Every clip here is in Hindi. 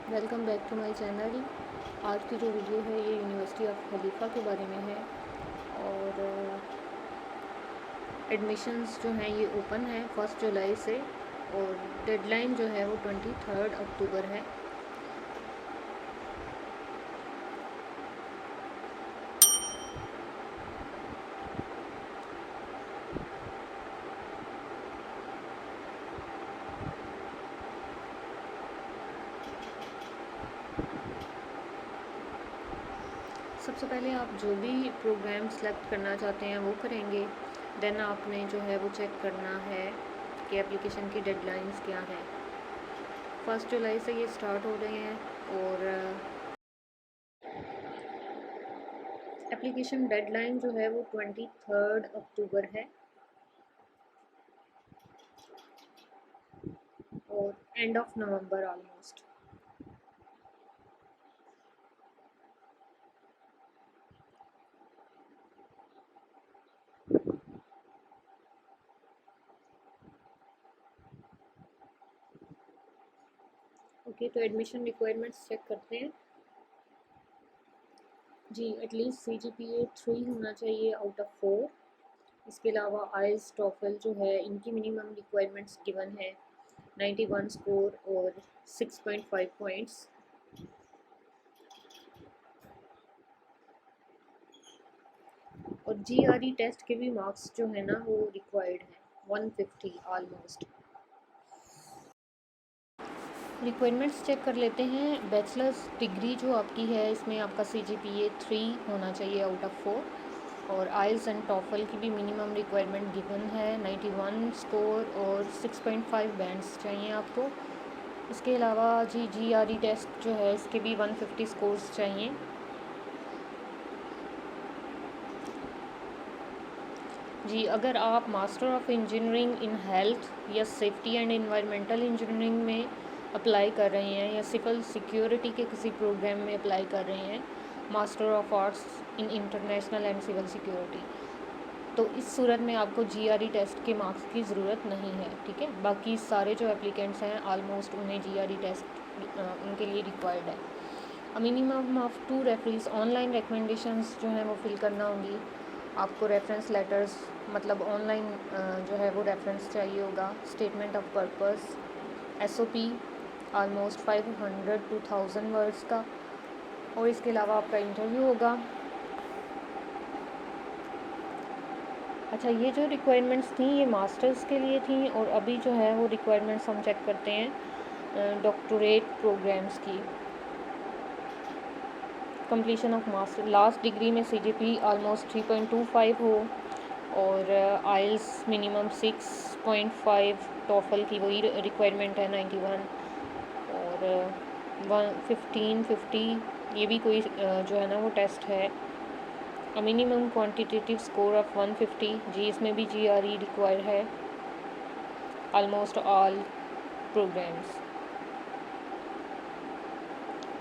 Welcome back to my channel. आज की जो वीडियो है ये यूनिवर्सिटी ऑफ खलीफा के बारे में है और एडमिशन्स जो हैं ये ओपन है 1 जुलाई से और डेडलाइन जो है वो 23 अक्टूबर है। सबसे पहले आप जो भी प्रोग्राम सेलेक्ट करना चाहते हैं वो करेंगे। देन आपने जो है वो चेक करना है कि एप्लीकेशन की डेडलाइंस क्या हैं। 1 जुलाई से ये स्टार्ट हो रहे हैं और एप्लीकेशन डेडलाइन जो है वो 23 अक्टूबर है और end of November almost. Okay, तो एडमिशन रिक्वायरमेंट्स चेक करते हैं। जी, एटलीस्ट CGPA 3 होना चाहिए आउट ऑफ 4। इसके अलावा आइल्स टॉफल जो है इनकी मिनिमम रिक्वायरमेंट्स गिवन है 91 स्कोर और 6.5 पॉइंट्स। और GRE टेस्ट के भी मार्क्स जो है ना वो रिक्वायर्ड हैं 150 ऑलमोस्ट। रिक्वायरमेंट्स चेक कर लेते हैं। बैचलर्स डिग्री जो आपकी है इसमें आपका CGPA 3 होना चाहिए आउट ऑफ 4 और आइल्स एंड टॉफल की भी मिनिमम रिक्वायरमेंट गिवन है 91 स्कोर और 6.5 बैंड्स चाहिए आपको। इसके अलावा GRE टेस्ट जो है इसके भी 150 स्कोर्स चाहिए। जी, अगर आप master of engineering in health या सेफ्टी एंड एनवायरमेंटल इंजीनियरिंग में अप्लाई कर रहे हैं या सिविल सिक्योरिटी के किसी प्रोग्राम में अप्लाई कर रहे हैं, master of arts in international and civil security, तो इस सूरत में आपको GRE टेस्ट के मार्क्स की ज़रूरत नहीं है। ठीक है, बाकी सारे जो एप्लीकेंट्स हैं ऑलमोस्ट उन्हें GRE टेस्ट उनके लिए रिक्वायर्ड है। Minimum of 2 reference online recommendations जो हैं वो फिल करना होंगी आपको। रेफरेंस लेटर्स मतलब ऑनलाइन जो है वो रेफरेंस चाहिए होगा। Statement of purpose, SOP almost 500 to 1000 words का। और इसके अलावा आपका इंटरव्यू होगा। अच्छा, ये जो रिक्वायरमेंट्स थी ये मास्टर्स के लिए थी और अभी जो है वो रिक्वायरमेंट्स हम चेक करते हैं डॉक्टरेट प्रोग्राम्स की। Completion of master last degree में CGP ऑलमोस्ट 3.25 हो और आइल्स मिनिमम 6.5, टॉफल की वही रिक्वायरमेंट है 91 और 1550 ये भी कोई जो है ना वो टेस्ट है। मिनिमम क्वांटिटेटिव स्कोर ऑफ 150 जी, इसमें भी GRE रिक्वायर्ड है almost all programmes.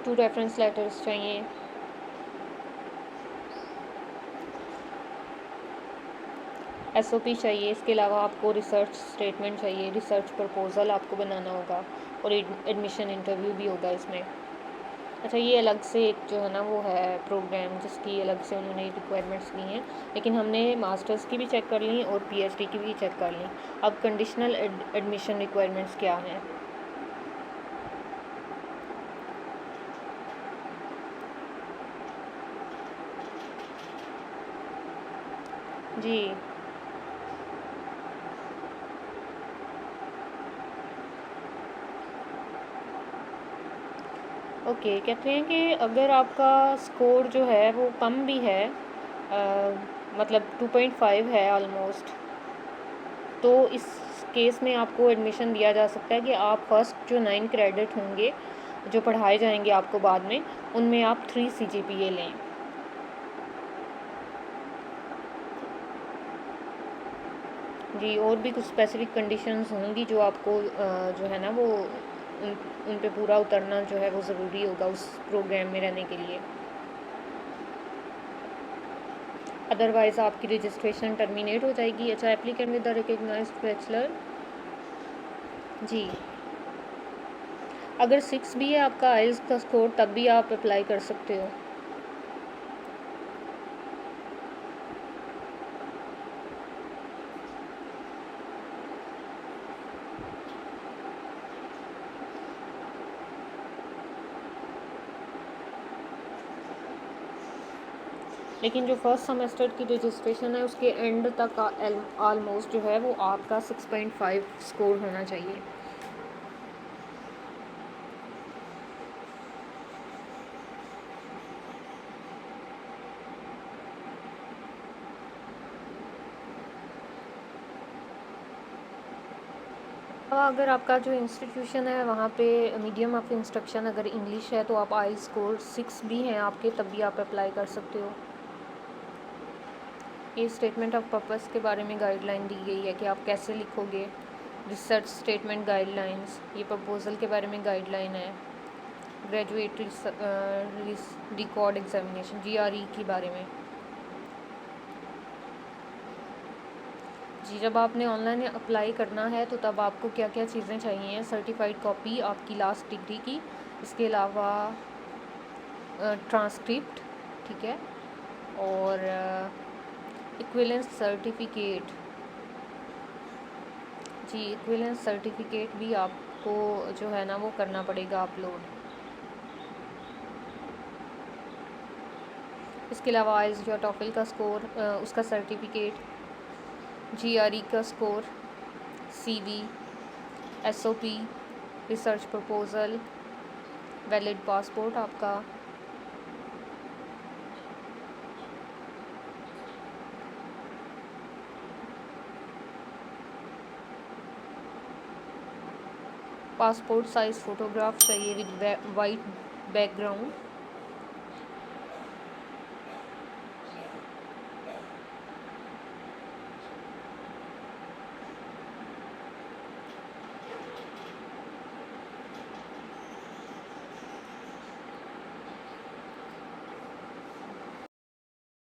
2 reference letters चाहिए। SOP चाहिए। इसके अलावा आपको रिसर्च स्टेटमेंट चाहिए, रिसर्च प्रपोज़ल आपको बनाना होगा और एडमिशन इंटरव्यू भी होगा इसमें। अच्छा, ये अलग से एक जो है ना वो है प्रोग्राम जिसकी अलग से उन्होंने रिक्वायरमेंट्स दी हैं, लेकिन हमने मास्टर्स की भी चेक कर ली और PhD की भी चेक कर ली। अब कंडीशनल एडमिशन रिक्वायरमेंट्स क्या हैं। जी, ओके, कहते हैं कि अगर आपका स्कोर जो है वो कम भी है मतलब 2.5 है ऑलमोस्ट, तो इस केस में आपको एडमिशन दिया जा सकता है कि आप फर्स्ट जो 9 क्रेडिट होंगे जो पढ़ाए जाएंगे आपको बाद में, उनमें आप 3 CGPA लें। जी, और भी कुछ स्पेसिफिक कंडीशंस होंगी जो आपको जो है ना वो उन पे पूरा उतरना जो है वो ज़रूरी होगा उस प्रोग्राम में रहने के लिए। अदरवाइज़ आपकी रजिस्ट्रेशन टर्मिनेट हो जाएगी। अच्छा, applicant with the recognized bachelor, जी अगर 6 भी है आपका आइल्स का स्कोर तब भी आप अप्लाई कर सकते हो। लेकिन जो फर्स्ट सेमेस्टर की रजिस्ट्रेशन है उसके एंड तक ऑलमोस्ट जो है वो आपका 6.5 स्कोर होना चाहिए। अगर आपका जो इंस्टीट्यूशन है वहाँ पे मीडियम ऑफ इंस्ट्रक्शन अगर इंग्लिश है तो आप आई स्कोर 6 भी हैं आपके तब भी आप अप्लाई कर सकते हो। ये स्टेटमेंट ऑफ पर्पस के बारे में गाइडलाइन दी गई है कि आप कैसे लिखोगे। रिसर्च स्टेटमेंट गाइडलाइंस, ये प्रपोजल के बारे में गाइडलाइन है। ग्रेजुएट रिकॉर्ड एग्जामिनेशन GRE के बारे में। जी, जब आपने ऑनलाइन अप्लाई करना है तो तब आपको क्या क्या चीज़ें चाहिए? सर्टिफाइड कॉपी आपकी लास्ट डिग्री की, इसके अलावा ट्रांसक्रिप्ट, ठीक है, और इक्विवेलेंस सर्टिफिकेट। जी, इक्विवेलेंस सर्टिफिकेट भी आपको जो है ना वो करना पड़ेगा अपलोड। इसके अलावा आइल्स या टॉफल का स्कोर, उसका सर्टिफिकेट, GRE का score, CV, SOP, research proposal, valid passport आपका, पासपोर्ट साइज़ फ़ोटोग्राफ चाहिए with white background.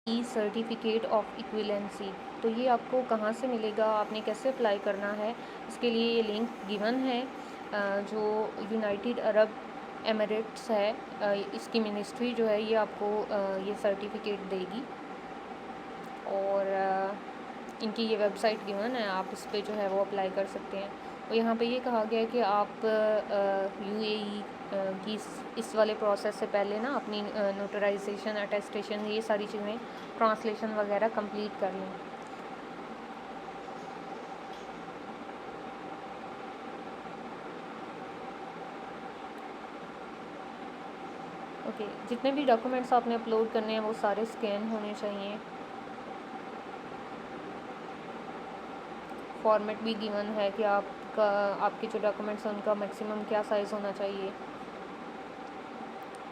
E certificate of equivalency, तो ये आपको कहाँ से मिलेगा, आपने कैसे अप्लाई करना है, इसके लिए ये लिंक गिवन है। जो यूनाइटेड अरब एमिरेट्स है, इसकी मिनिस्ट्री जो है ये आपको ये सर्टिफिकेट देगी, और इनकी ये वेबसाइट गिवन है, आप इस पर जो है वो अप्लाई कर सकते हैं। और यहाँ पे ये कहा गया है कि आप UAE की इस वाले प्रोसेस से पहले ना अपनी नोटराइजेशन, अटेस्टेशन, ये सारी चीज़ें, ट्रांसलेशन वगैरह कंप्लीट कर लें। ओके, जितने भी डॉक्यूमेंट्स आपने अपलोड करने हैं वो सारे स्कैन होने चाहिए। फॉर्मेट भी गिवन है कि आपके जो डॉक्यूमेंट्स हैं उनका मैक्सिमम क्या साइज़ होना चाहिए,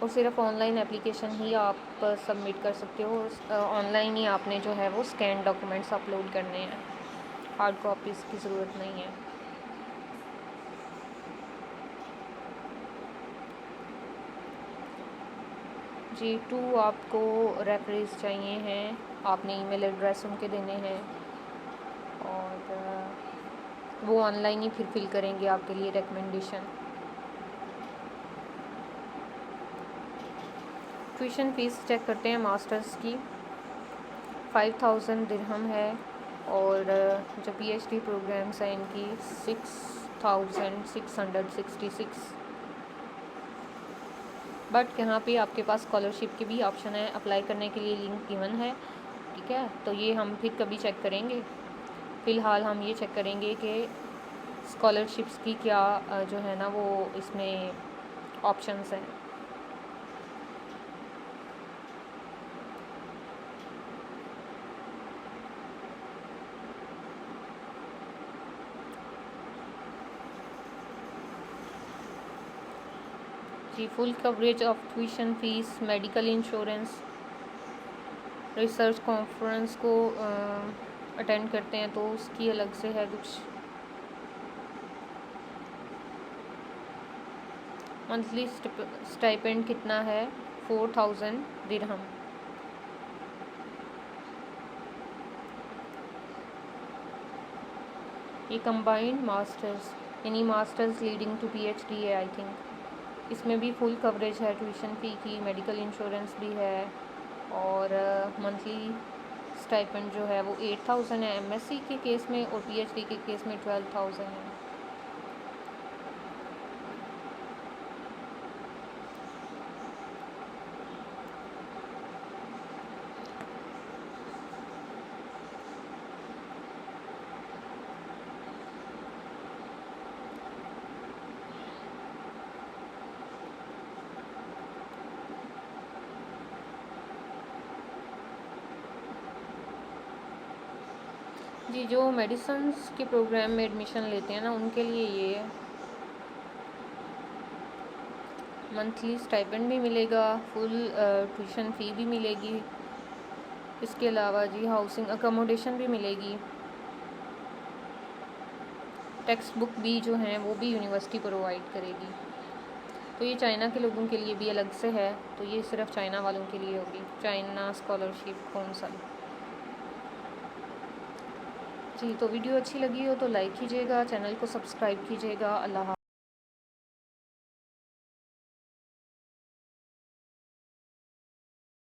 और सिर्फ ऑनलाइन एप्लीकेशन ही आप सबमिट कर सकते हो। ऑनलाइन ही आपने जो है वो स्कैन डॉक्यूमेंट्स अपलोड करने हैं, हार्ड कॉपीज़ की ज़रूरत नहीं है। G2 आपको रेफरेंस चाहिए हैं, आपने ईमेल एड्रेस उनके देने हैं, और वो ऑनलाइन ही फिर फिल करेंगे आपके लिए रिकमेंडेशन। ट्यूशन फ़ीस चेक करते हैं मास्टर्स की, 5000 दिरहम है, और जो PhD प्रोग्राम्स हैं इनकी 6666। बट यहाँ पे आपके पास स्कॉलरशिप की भी ऑप्शन है, अप्लाई करने के लिए लिंक गिवन है, ठीक है। तो ये हम फिर कभी चेक करेंगे, फ़िलहाल हम ये चेक करेंगे कि स्कॉलरशिप्स की क्या जो है ना वो इसमें ऑप्शंस हैं। जी, full coverage of tuition fees, medical insurance, research conference को अटेंड करते हैं तो उसकी अलग से है कुछ। मंथली स्टाइपेंड कितना है? 4000 दिरहम। ये कंबाइंड मास्टर्स यानी मास्टर्स लीडिंग टू PhD है आई थिंक। इसमें भी फुल कवरेज है ट्यूशन फ़ी की, मेडिकल इंश्योरेंस भी है और मंथली स्टाइपेंड जो है वो 8,000 है एमएससी के केस में और पीएचडी के केस में 12,000 है। जी, जो मेडिसिन्स के प्रोग्राम में एडमिशन लेते हैं ना उनके लिए ये है, मंथली स्टाइपेंड भी मिलेगा, फुल ट्यूशन फ़ी भी मिलेगी, इसके अलावा जी हाउसिंग अकोमोडेशन भी मिलेगी, टेक्स्ट बुक भी जो हैं वो भी यूनिवर्सिटी प्रोवाइड करेगी। तो ये चाइना के लोगों के लिए भी अलग से है, तो ये सिर्फ चाइना वालों के लिए होगी, चाइना स्कॉलरशिप कौंसल। जी, तो वीडियो अच्छी लगी हो तो लाइक कीजिएगा, चैनल को सब्सक्राइब कीजिएगा। अल्लाह।